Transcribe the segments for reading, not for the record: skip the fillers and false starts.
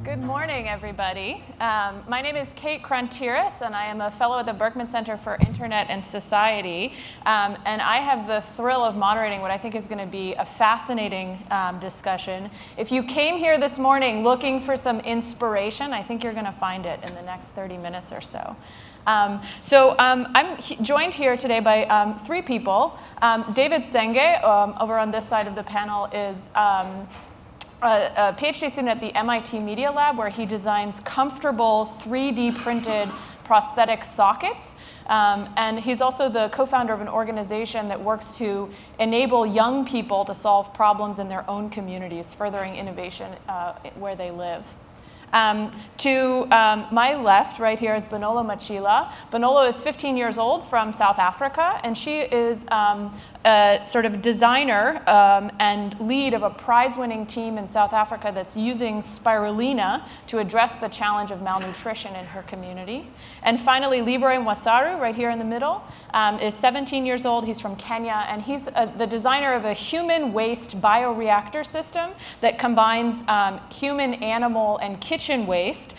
Good morning, everybody. My name is Kate Krontiris, and I am a fellow at the Berkman Center for Internet and Society. And I have the thrill of moderating what I think is going to be a fascinating discussion. If you came here this morning looking for some inspiration, I think you're going to find it in the next 30 minutes or so. I'm joined here today by three people. David Senge, over on this side of the panel, is a PhD student at the MIT Media Lab, where he designs comfortable 3D printed prosthetic sockets. And he's also the co-founder of an organization that works to enable young people to solve problems in their own communities, furthering innovation where they live. To my left, right here, is Bonolo Machila. Bonolo is 15 years old from South Africa, and she is a sort of designer and lead of a prize-winning team in South Africa that's using spirulina to address the challenge of malnutrition in her community. And finally, Leroy Mwasaru, right here in the middle, is 17 years old. He's from Kenya, and he's the designer of a human waste bioreactor system that combines human, animal, and kitchen waste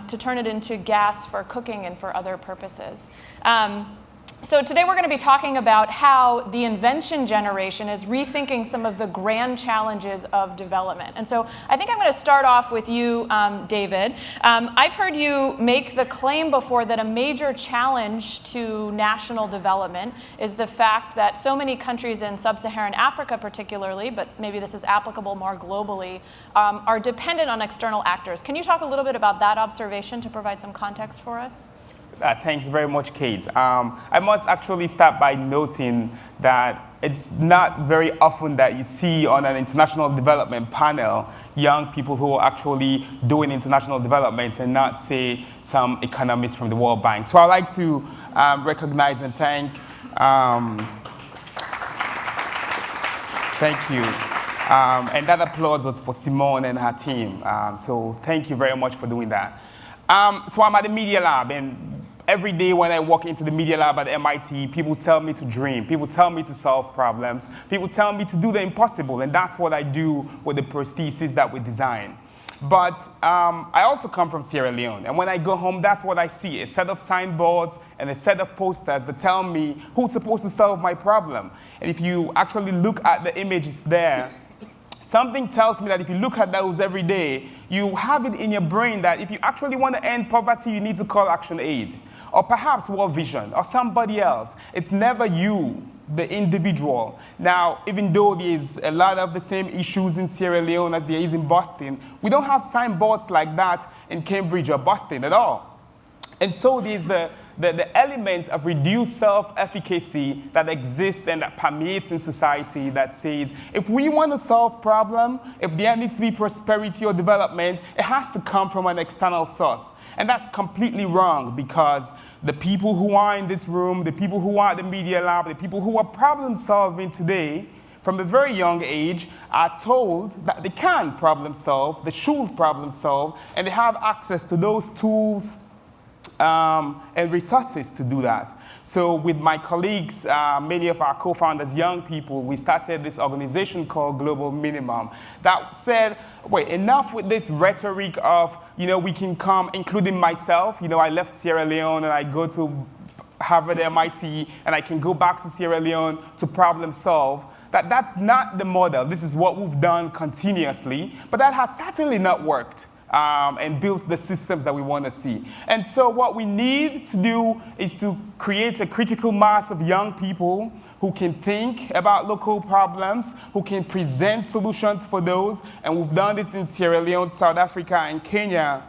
to turn it into gas for cooking and for other purposes. So today we're going to be talking about how the invention generation is rethinking some of the grand challenges of development. And so I think I'm going to start off with you, David. I've heard you make the claim before that a major challenge to national development is the fact that so many countries in sub-Saharan Africa particularly, but maybe this is applicable more globally, are dependent on external actors. Can you talk a little bit about that observation to provide some context for us? Thanks very much, Kate. I must actually start by noting that it's not very often that you see on an international development panel young people who are actually doing international development and not, say, some economists from the World Bank. So I'd like to recognize and thank you. And that applause was for Simone and her team. So thank you very much for doing that. So I'm at the Media Lab, and every day when I walk into the Media Lab at MIT, people tell me to dream. People tell me to solve problems. People tell me to do the impossible, and that's what I do with the prostheses that we design. But I also come from Sierra Leone, and when I go home, that's what I see, a set of signboards and a set of posters that tell me who's supposed to solve my problem. And if you actually look at the images there, something tells me that if you look at those every day, you have it in your brain that if you actually want to end poverty, you need to call Action Aid, or perhaps World Vision, or somebody else. It's never you, the individual. Now, even though there's a lot of the same issues in Sierra Leone as there is in Boston, we don't have signboards like that in Cambridge or Boston at all. And so there's the element of reduced self-efficacy that exists and that permeates in society that says, if we want to solve problem, if there needs to be prosperity or development, it has to come from an external source. And that's completely wrong, because the people who are in this room, the people who are at the Media Lab, the people who are problem solving today, from a very young age, are told that they can problem solve, they should problem solve, and they have access to those tools and resources to do that. So with my colleagues, many of our co-founders, young people, we started this organization called Global Minimum that said, wait, enough with this rhetoric of, we can come, including myself. I left Sierra Leone and I go to Harvard, MIT, and I can go back to Sierra Leone to problem solve. That's not the model. This is what we've done continuously, but that has certainly not worked. And build the systems that we want to see. And so what we need to do is to create a critical mass of young people who can think about local problems, who can present solutions for those. And we've done this in Sierra Leone, South Africa, and Kenya,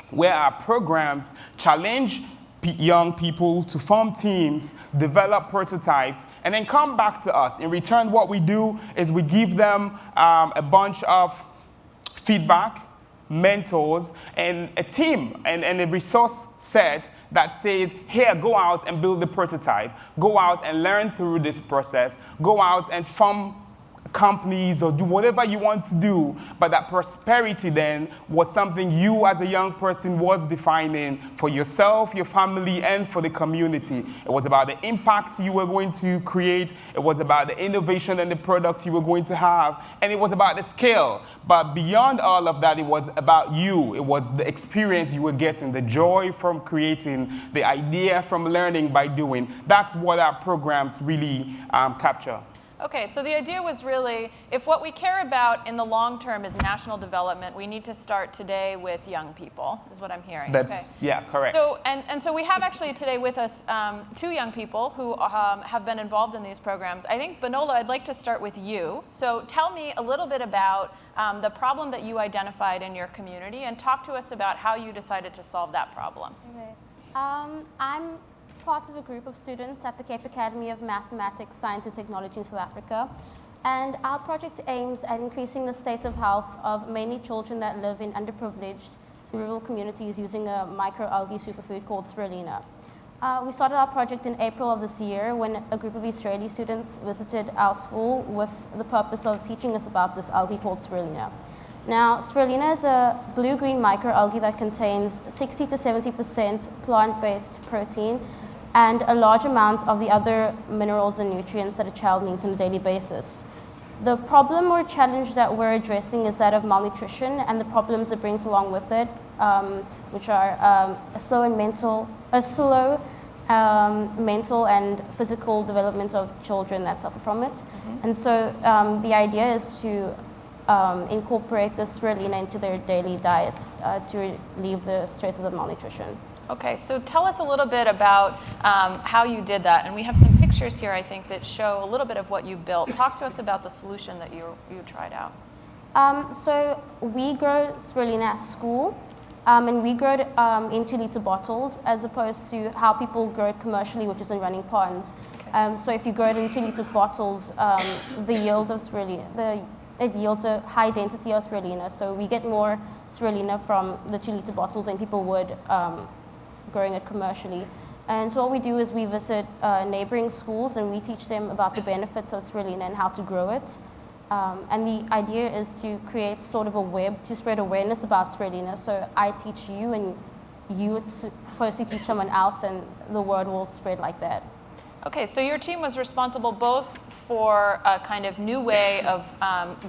where our programs challenge young people to form teams, develop prototypes, and then come back to us. In return, what we do is we give them a bunch of feedback, mentors, and a team and a resource set that says, here, go out and build the prototype. Go out and learn through this process. Go out and form companies or do whatever you want to do, but that prosperity then was something you as a young person was defining for yourself, your family, and for the community. It was about the impact you were going to create, it was about the innovation and the product you were going to have, and it was about the scale. But beyond all of that, it was about you. It was the experience you were getting, the joy from creating, the idea from learning by doing. That's what our programs really capture. Okay, so the idea was really, if what we care about in the long term is national development, we need to start today with young people, is what I'm hearing. That's, okay. Yeah, correct. So, and so we have actually today with us 2 young people who have been involved in these programs. I think, Benola, I'd like to start with you. So tell me a little bit about the problem that you identified in your community and talk to us about how you decided to solve that problem. Okay. I'm part of a group of students at the Cape Academy of Mathematics, Science and Technology in South Africa. And our project aims at increasing the state of health of mainly children that live in underprivileged rural communities using a microalgae superfood called spirulina. We started our project in April of this year when a group of Israeli students visited our school with the purpose of teaching us about this algae called spirulina. Now, spirulina is a blue-green microalgae that contains 60 to 70% plant-based protein and a large amount of the other minerals and nutrients that a child needs on a daily basis. The problem or challenge that we're addressing is that of malnutrition and the problems it brings along with it, which are a slow mental and physical development of children that suffer from it. Mm-hmm. And so the idea is to incorporate the spirulina into their daily diets to relieve the stresses of malnutrition. Okay, so tell us a little bit about how you did that. And we have some pictures here, I think, that show a little bit of what you built. Talk to us about the solution that you tried out. So we grow spirulina at school, and we grow it in 2-liter bottles, as opposed to how people grow it commercially, which is in running ponds. Okay. So if you grow it in 2-liter bottles, the yield of spirulina, it yields a high density of spirulina. So we get more spirulina from the 2-liter bottles than people would growing it commercially. And so what we do is we visit neighboring schools and we teach them about the benefits of spirulina and how to grow it. And the idea is to create sort of a web to spread awareness about spirulina. So I teach you and you supposed to teach someone else and the word will spread like that. Okay, so your team was responsible both for a kind of new way of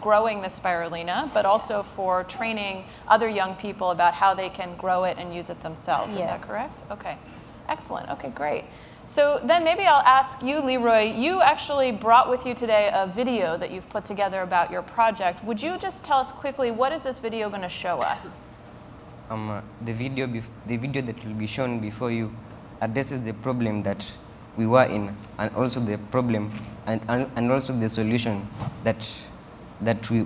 growing the spirulina, but also for training other young people about how they can grow it and use it themselves. Yes. Is that correct? Okay, excellent. Okay, great. So then maybe I'll ask you, Leroy, you actually brought with you today a video that you've put together about your project. Would you just tell us quickly, what is this video going to show us? The video that will be shown before you addresses the problem that we were in, and also the problem and also the solution that we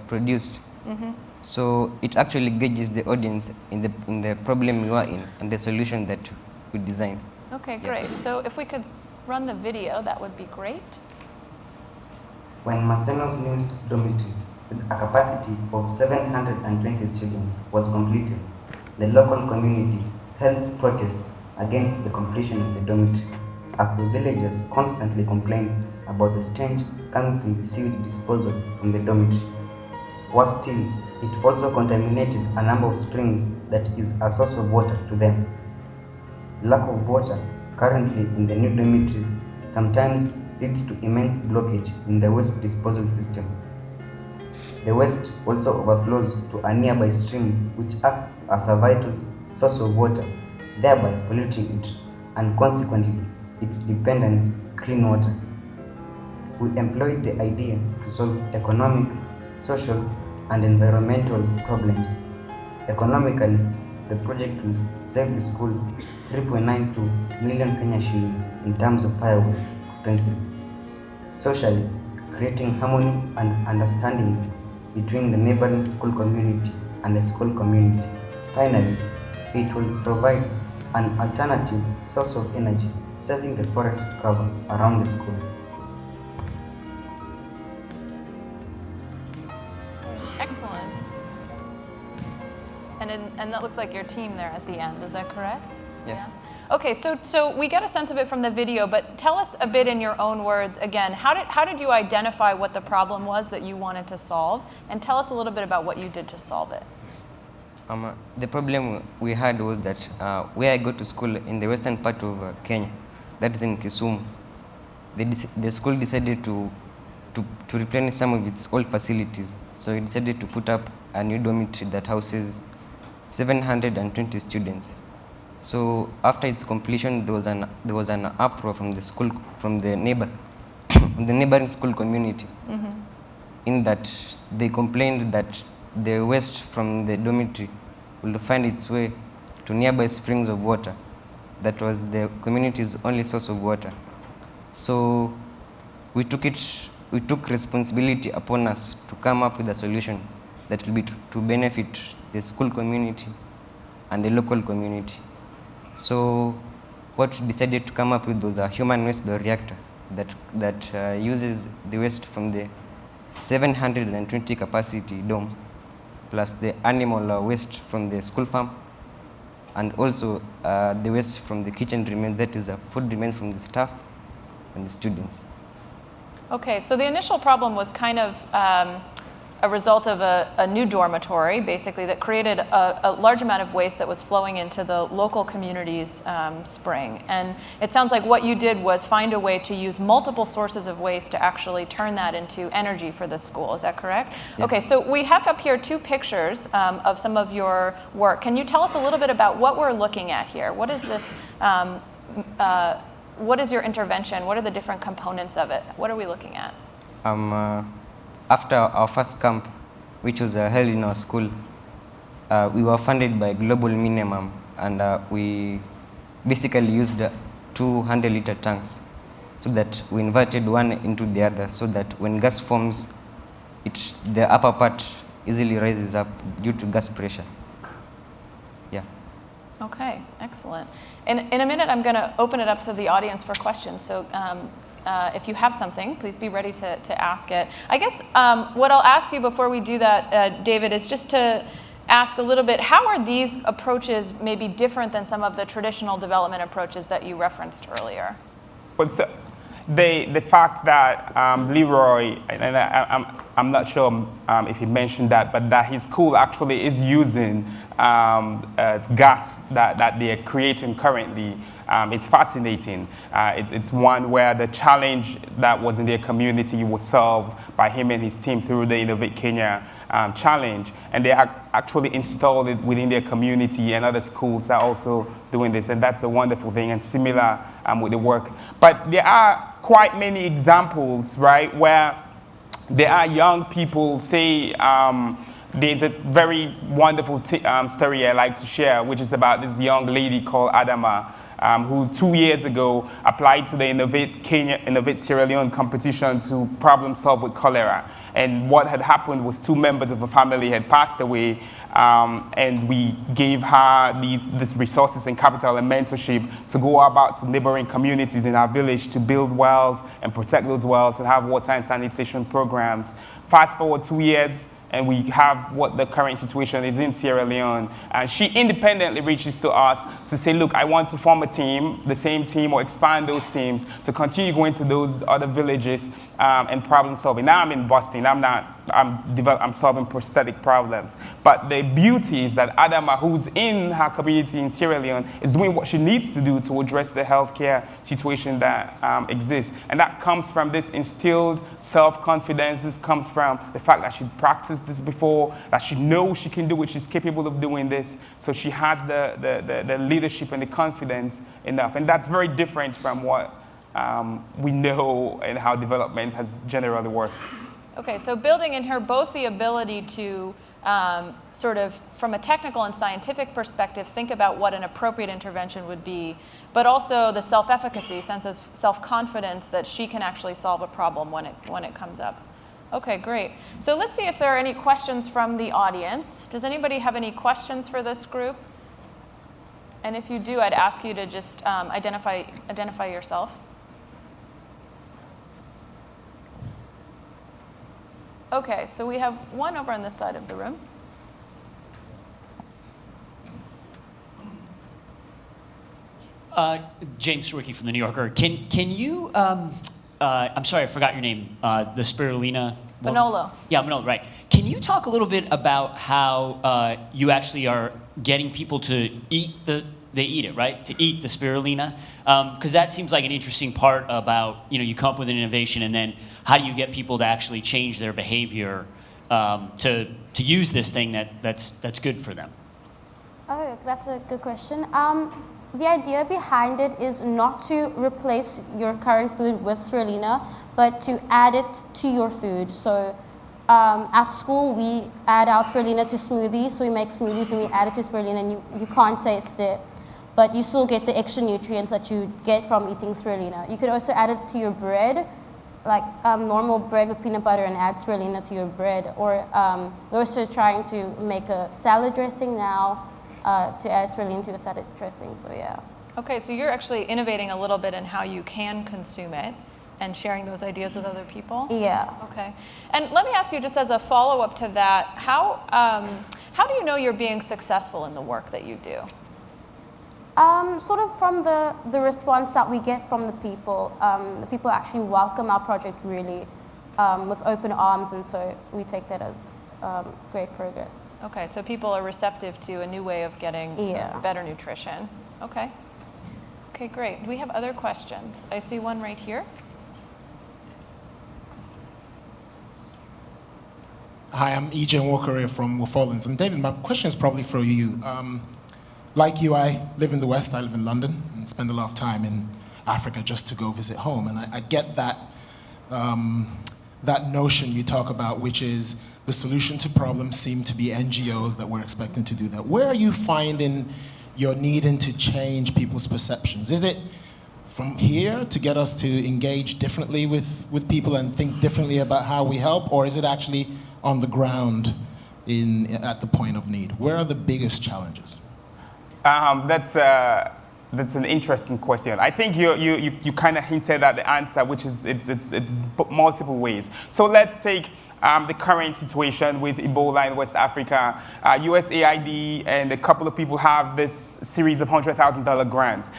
produced. Mm-hmm. So it actually gauges the audience in the problem we were in and the solution that we designed. Okay, great. Yeah. So if we could run the video, that would be great. When Maseno's newest dormitory, with a capacity of 720 students, was completed, the local community held protests against the completion of the dormitory, as the villagers constantly complained about the stench coming from the sewage disposal from the dormitory. Worse still, it also contaminated a number of springs that is a source of water to them. Lack of water currently in the new dormitory sometimes leads to immense blockage in the waste disposal system. The waste also overflows to a nearby stream which acts as a vital source of water, thereby polluting it and consequently its dependence on clean water. We employed the idea to solve economic, social, and environmental problems. Economically, the project will save the school 3.92 million Kenya shillings in terms of firewood expenses. Socially, creating harmony and understanding between the neighboring school community and the school community. Finally, it will provide an alternative source of energy, saving the forest cover around the school. Excellent. And that looks like your team there at the end, is that correct? Yes. Yeah. Okay, so we get a sense of it from the video, but tell us a bit in your own words again. How did you identify what the problem was that you wanted to solve, and tell us a little bit about what you did to solve it. The problem we had was that where I go to school in the western part of Kenya, that is in Kisumu, the school decided to replenish some of its old facilities. So it decided to put up a new dormitory that houses 720 students. So after its completion, there was an uproar from the school, from the neighboring school community, in that they complained that the waste from the dormitory will find its way to nearby springs of water. That was the community's only source of water. So we took responsibility upon us to come up with a solution that will be to benefit the school community and the local community. So what we decided to come up with was a human waste bioreactor that uses the waste from the 720 capacity dome, plus the animal waste from the school farm, and also the waste from the kitchen remains, that is food remains from the staff and the students. Okay, so the initial problem was kind of a result of a new dormitory, basically, that created a large amount of waste that was flowing into the local community's spring. And it sounds like what you did was find a way to use multiple sources of waste to actually turn that into energy for the school. Is that correct? Yeah. Okay, so we have up here 2 pictures of some of your work. Can you tell us a little bit about what we're looking at here? What is this? What is your intervention? What are the different components of it? What are we looking at? After our first camp, which was held in our school, we were funded by Global Minimum, and we basically used 200-liter tanks, so that we inverted one into the other, so that when gas forms, the upper part easily rises up due to gas pressure. Yeah. Okay, excellent. In a minute, I'm going to open it up to the audience for questions. So if you have something, please be ready to ask it. I guess what I'll ask you before we do that, David, is just to ask a little bit, how are these approaches maybe different than some of the traditional development approaches that you referenced earlier? But so the fact that Leroy, and I'm not sure if he mentioned that, but that his school actually is using gas that they are creating currently is fascinating. It's one where the challenge that was in their community was solved by him and his team through the Innovate Kenya challenge, and they actually installed it within their community, and other schools are also doing this, and that's a wonderful thing, and similar with the work. But there are quite many examples, right, where there are young people, say, there's a very wonderful story I like to share, which is about this young lady called Adama, who 2 years ago applied to the Innovate Sierra Leone competition to problem solve with cholera. And what had happened was 2 members of her family had passed away, and we gave her these resources and capital and mentorship to go about to neighboring communities in our village to build wells and protect those wells and have water and sanitation programs. Fast forward 2 years, and we have what the current situation is in Sierra Leone. And she independently reaches to us to say, look, I want to form a team, the same team, or expand those teams to continue going to those other villages and problem solving. Now I'm in Boston. I'm solving prosthetic problems. But the beauty is that Adama, who's in her community in Sierra Leone, is doing what she needs to do to address the healthcare situation that exists. And that comes from this instilled self-confidence. This comes from the fact that she practiced this before, that she knows she can do it, she's capable of doing this. So she has the leadership and the confidence enough. And that's very different from what we know and how development has generally worked. Okay, so building in her both the ability to sort of, from a technical and scientific perspective, think about what an appropriate intervention would be, but also the self-efficacy, sense of self-confidence that she can actually solve a problem when it comes up. Okay, great. So let's see if there are any questions from the audience. Does anybody have any questions for this group? And if you do, I'd ask you to just identify yourself. Okay, so we have one over on this side of the room. James Swicky from the New Yorker. Can you? I'm sorry, I forgot your name. The spirulina. Manolo. Yeah, Manolo. Right. Can you talk a little bit about how you actually are getting people to eat they eat it, right? To eat the spirulina, because that seems like an interesting part about, you come up with an innovation, and then how do you get people to actually change their behavior to use this thing that's good for them? Oh, that's a good question. The idea behind it is not to replace your current food with spirulina, but to add it to your food. So at school, we add our spirulina to smoothies. So we make smoothies and we add it to spirulina, and you can't taste it, but you still get the extra nutrients that you get from eating spirulina. You could also add it to your bread, like normal bread with peanut butter, and add spirulina to your bread. Or we're also trying to make a salad dressing now to add spirulina to a salad dressing, so yeah. Okay, so you're actually innovating a little bit in how you can consume it and sharing those ideas with other people? Yeah. Okay. And let me ask you, just as a follow-up to that, how do you know you're being successful in the work that you do? Sort of from the response that we get from the people. The people actually welcome our project really with open arms, and so we take that as great progress. Okay, so people are receptive to a new way of getting better nutrition. Okay. Okay, great. Do we have other questions? I see one right here. Hi, I'm Eugene Walker from Wolf and David, my question is probably for you. Like you, I live in the West, I live in London, and spend a lot of time in Africa just to go visit home. And I get that, that notion you talk about, which is the solution to problems seem to be NGOs that we're expecting to do that. Where are you finding you're needing to change people's perceptions? Is it from here to get us to engage differently with people and think differently about how we help, or is it actually on the ground at the point of need? Where are the biggest challenges? That's an interesting question. I think you kind of hinted at the answer, which is it's multiple ways. So let's take the current situation with Ebola in West Africa. USAID and a couple of people have this series of $100,000 grants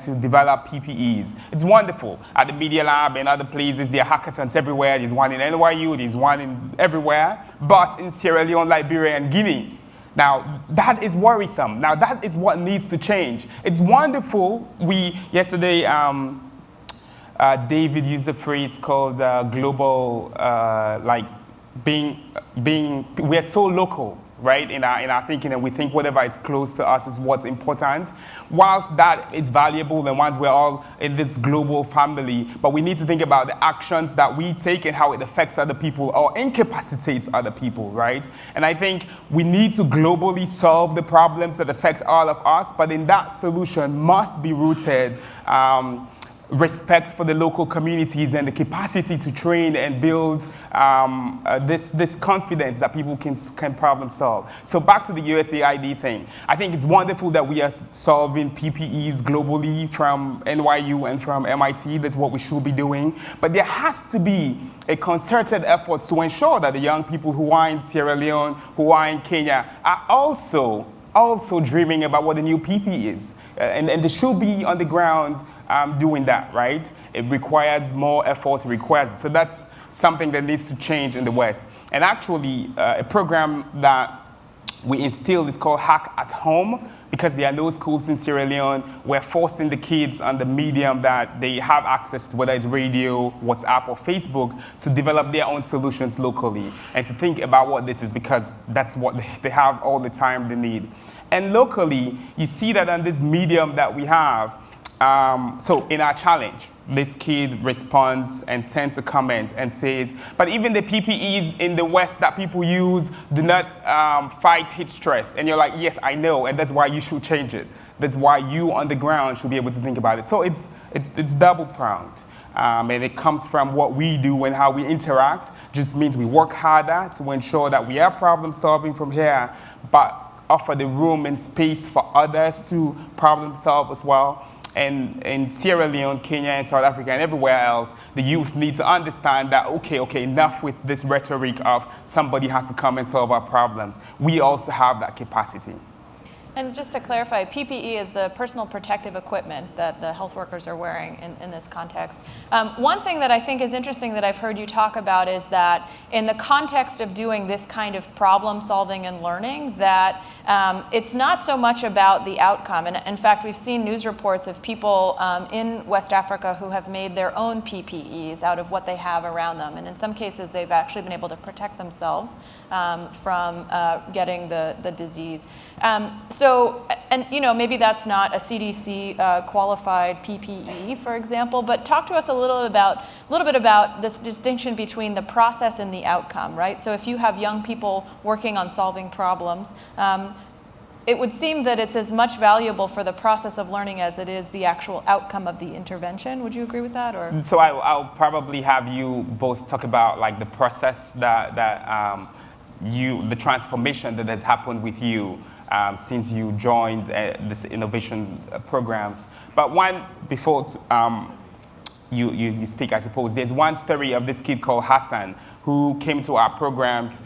to develop PPEs. It's wonderful. At the Media Lab and other places, there are hackathons everywhere. There's one in NYU, there's one in everywhere. But in Sierra Leone, Liberia, and Guinea, now, that is worrisome. Now, that is what needs to change. It's wonderful. Yesterday, David used the phrase called global, we're so local, right, in our thinking, and we think whatever is close to us is what's important. Whilst that is valuable, and once we're all in this global family, but we need to think about the actions that we take and how it affects other people or incapacitates other people, right? And I think we need to globally solve the problems that affect all of us, but in that solution must be rooted respect for the local communities and the capacity to train and build this confidence that people can problem solve. So back to the USAID thing. I think it's wonderful that we are solving PPEs globally from NYU and from MIT. That's what we should be doing. But there has to be a concerted effort to ensure that the young people who are in Sierra Leone, who are in Kenya, are also dreaming about what the new PP is. And they should be on the ground doing that, right? It requires more effort, so that's something that needs to change in the West. And actually, a program that we instilled is called Hack at Home, because there are no schools in Sierra Leone. We're forcing the kids on the medium that they have access to, whether it's radio, WhatsApp, or Facebook, to develop their own solutions locally and to think about what this is, because that's what they have all the time they need. And locally, you see that on this medium that we have, so in our challenge, this kid responds and sends a comment and says, but even the PPEs in the West that people use do not fight heat stress. And you're like, yes, I know, and that's why you should change it. That's why you on the ground should be able to think about it. So it's double-pronged. And it comes from what we do and how we interact. Just means we work harder to ensure that we are problem solving from here, but offer the room and space for others to problem solve as well. And in Sierra Leone, Kenya, and South Africa, and everywhere else, the youth need to understand that, okay, enough with this rhetoric of somebody has to come and solve our problems. We also have that capacity. And just to clarify, PPE is the personal protective equipment that the health workers are wearing in this context. One thing that I think is interesting that I've heard you talk about is that in the context of doing this kind of problem solving and learning, that it's not so much about the outcome. And in fact, we've seen news reports of people in West Africa who have made their own PPEs out of what they have around them. And in some cases, they've actually been able to protect themselves from getting the disease. So, and you know, maybe that's not a CDC qualified PPE, for example, but talk to us a little bit about this distinction between the process and the outcome, right? So if you have young people working on solving problems, it would seem that it's as much valuable for the process of learning as it is the actual outcome of the intervention. Would you agree with that? Or So I'll probably have you both talk about like the process the transformation that has happened with you since you joined this innovation programs. But one, before you speak, I suppose, there's one story of this kid called Hassan who came to our programs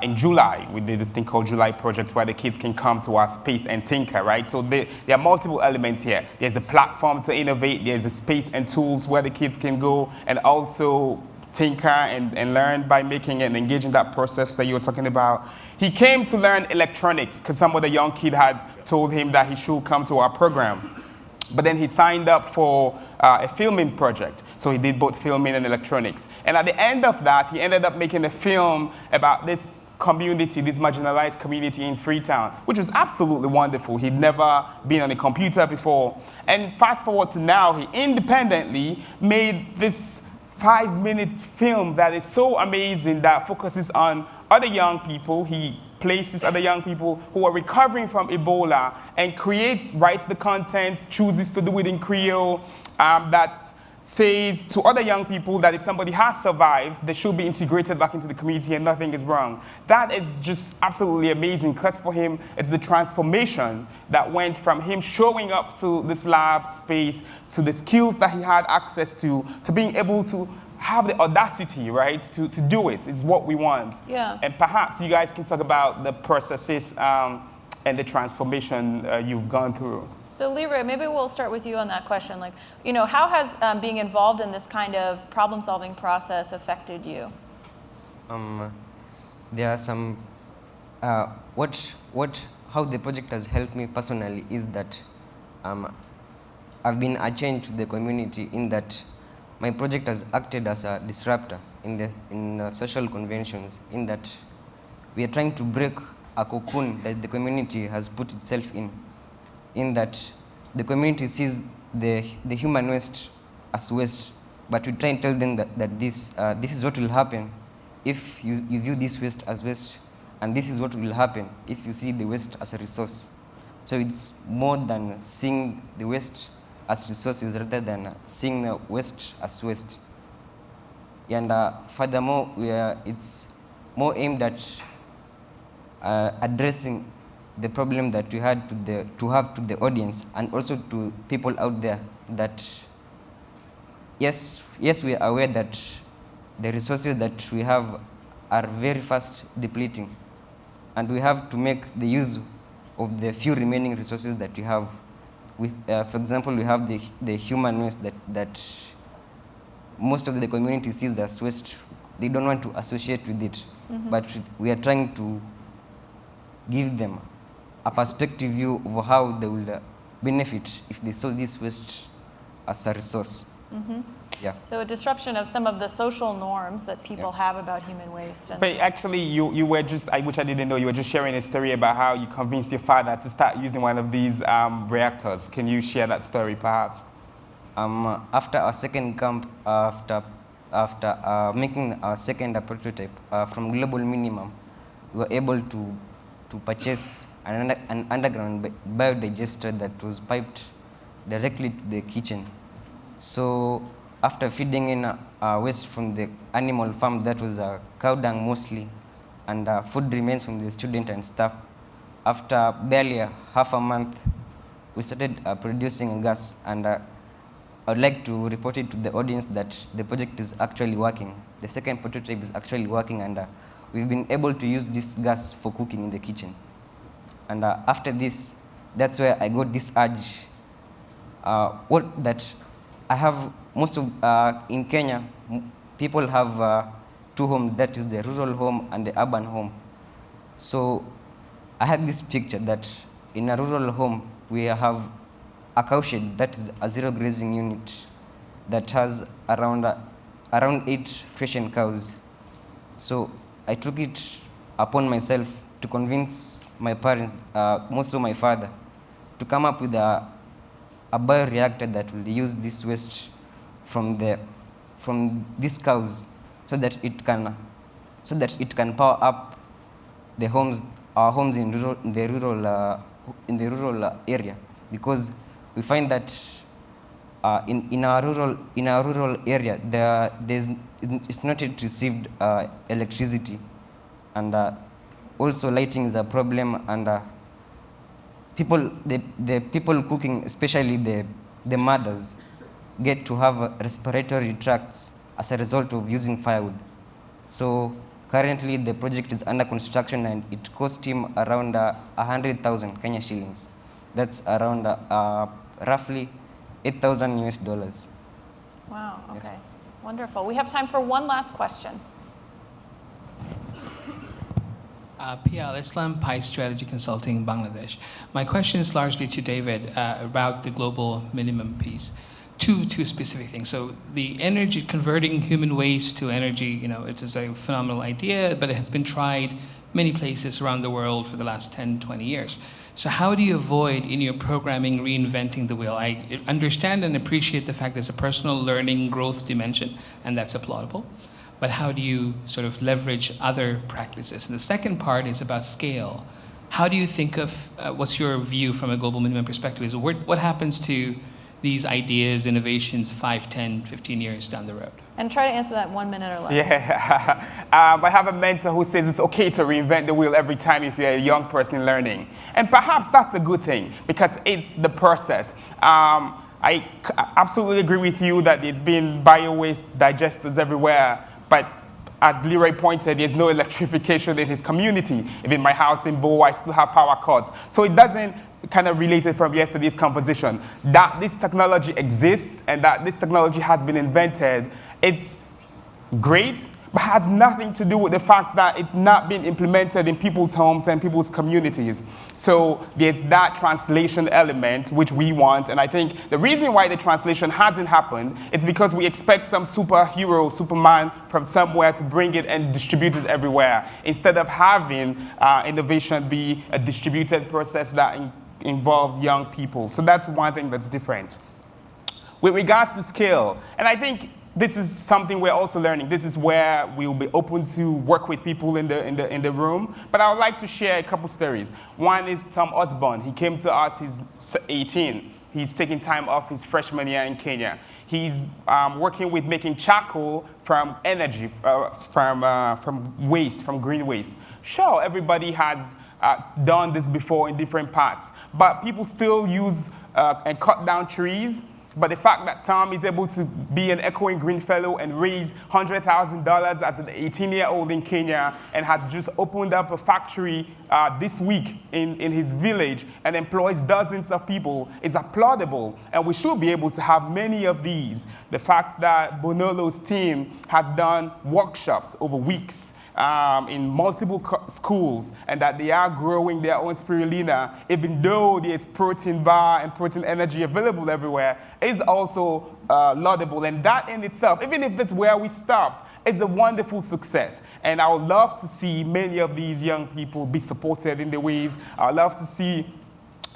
in July. We did this thing called July Project where the kids can come to our space and tinker, right? So there are multiple elements here. There's a platform to innovate, there's a space and tools where the kids can go and also tinker and learn by making and engaging that process that you were talking about. He came to learn electronics because some other young kid had told him that he should come to our program. But then he signed up for a filming project. So he did both filming and electronics. And at the end of that, he ended up making a film about this community, this marginalized community in Freetown, which was absolutely wonderful. He'd never been on a computer before. And fast forward to now, he independently made this 5-minute film that is so amazing that focuses on other young people. He places other young people who are recovering from Ebola and writes the content, chooses to do it in Creole, that says to other young people that if somebody has survived, they should be integrated back into the community and nothing is wrong. That is just absolutely amazing because for him, it's the transformation that went from him showing up to this lab space, to the skills that he had access to being able to have the audacity, right, to do it is what we want. Yeah. And perhaps you guys can talk about the processes and the transformation you've gone through. So Leroy, maybe we'll start with you on that question. Like, you know, how has being involved in this kind of problem-solving process affected you? There are some, how the project has helped me personally is that I've been a change to the community in that my project has acted as a disruptor in the social conventions, in that we are trying to break a cocoon that the community has put itself in that the community sees the human waste as waste, but we try and tell them that this is what will happen if you view this waste as waste, and this is what will happen if you see the waste as a resource. So it's more than seeing the waste as resources rather than seeing the waste as waste. And furthermore, it's more aimed at addressing the problem that we had to have to the audience and also to people out there that yes, we are aware that the resources that we have are very fast depleting, and we have to make the use of the few remaining resources that we have. For example, we have the human waste that most of the community sees as waste. They don't want to associate with it, but we are trying to give them a perspective view of how they will benefit if they saw this waste as a resource. Yeah. So a disruption of some of the social norms that people have about human waste. And But actually, you were just, which I didn't know, you were just sharing a story about how you convinced your father to start using one of these reactors. Can you share that story, perhaps? After our second camp, after making our second prototype from Global Minimum, we were able to purchase an underground biodigester that was piped directly to the kitchen. So after feeding in waste from the animal farm, that was cow dung mostly, and food remains from the student and staff, after barely half a month, we started producing gas, and I would like to report it to the audience that the project is actually working. The second prototype is actually working, and we've been able to use this gas for cooking in the kitchen. And after this, that's where I got this urge. That I have most of in Kenya, people have 2 homes. That is the rural home and the urban home. So I had this picture that in a rural home we have a cowshed, that is a zero grazing unit that has around 8 freshened cows. So I took it upon myself to convince my parents, also my father, to come up with a bioreactor that will use this waste from these cows, so that it can power up the homes, our homes in the rural area, because we find that in our rural area it's not yet received electricity, and also lighting is a problem, and the people cooking, especially the mothers, get to have respiratory tracts as a result of using firewood. So currently the project is under construction, and it cost him around 100,000 Kenya shillings. That's around roughly $8,000. Wow, okay. Yes. Wonderful. We have time for one last question. Pia Al-Islam, Pi Strategy Consulting, Bangladesh. My question is largely to David about the global minimum piece. Two specific things. So the energy, converting human waste to energy, it is a phenomenal idea, but it has been tried many places around the world for the last 10, 20 years. So how do you avoid, in your programming, reinventing the wheel? I understand and appreciate the fact there's a personal learning growth dimension, and that's applaudable. But how do you sort of leverage other practices? And the second part is about scale. How do you think of, what's your view from a global minimum perspective? Is what happens to these ideas, innovations 5, 10, 15 years down the road? And try to answer that in 1 minute or less. Yeah, I have a mentor who says it's okay to reinvent the wheel every time if you're a young person learning. And perhaps that's a good thing, because it's the process. I absolutely agree with you that there's been bio-waste digesters everywhere, but as Leroy pointed, there's no electrification in his community. Even in my house in Bo, I still have power cuts. So it doesn't kind of relate it from yesterday's conversation. That this technology exists and that this technology has been invented is great, but has nothing to do with the fact that it's not being implemented in people's homes and people's communities. So there's that translation element which we want, and I think the reason why the translation hasn't happened is because we expect some superhero, Superman from somewhere to bring it and distribute it everywhere, instead of having innovation be a distributed process that involves young people. So that's one thing that's different. With regards to scale, and I think this is something we're also learning. This is where we'll be open to work with people in the room. But I would like to share a couple stories. One is Tom Osborne. He came to us, he's 18. He's taking time off his freshman year in Kenya. He's working with making charcoal from energy, from waste, from green waste. Sure, everybody has done this before in different parts, but people still use and cut down trees. But the fact that Tom is able to be an Echoing Green Fellow and raise $100,000 as an 18-year-old in Kenya, and has just opened up a factory this week in his village and employs dozens of people is applaudable. And we should be able to have many of these. The fact that Bonolo's team has done workshops over weeks in multiple schools, and that they are growing their own spirulina, even though there's protein bar and protein energy available everywhere, is also laudable. And that in itself, even if that's where we stopped, is a wonderful success. And I would love to see many of these young people be supported in the ways. I would love to see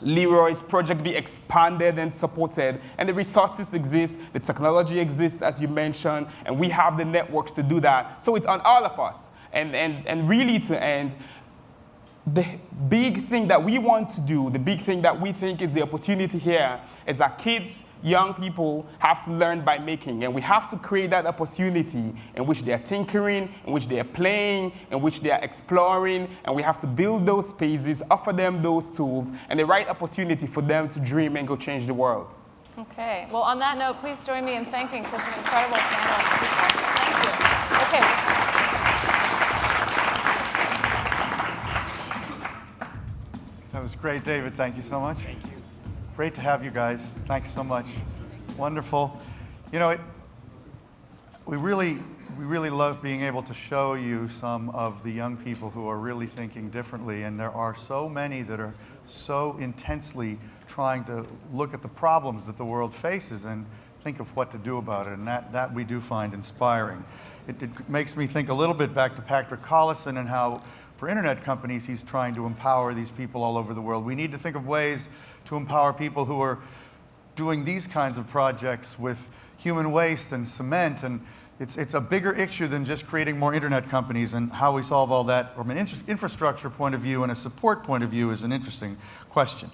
Leroy's project be expanded and supported, and the resources exist, the technology exists, as you mentioned, and we have the networks to do that. So it's on all of us. And really to end, the big thing that we want to do, the big thing that we think is the opportunity here, is that kids, young people, have to learn by making. And we have to create that opportunity in which they are tinkering, in which they are playing, in which they are exploring. And we have to build those spaces, offer them those tools, and the right opportunity for them to dream and go change the world. Okay. Well, on that note, please join me in thanking such an incredible panel of people. Thank you. Okay. That was great, David. Thank you so much. Thank you. Great to have you guys. Thanks so much. Wonderful. You know, we really love being able to show you some of the young people who are really thinking differently, and there are so many that are so intensely trying to look at the problems that the world faces and think of what to do about it, and that we do find inspiring. It makes me think a little bit back to Patrick Collison and how, for internet companies, he's trying to empower these people all over the world. We need to think of ways to empower people who are doing these kinds of projects with human waste and cement, and it's a bigger issue than just creating more internet companies, and how we solve all that from an infrastructure point of view and a support point of view is an interesting question.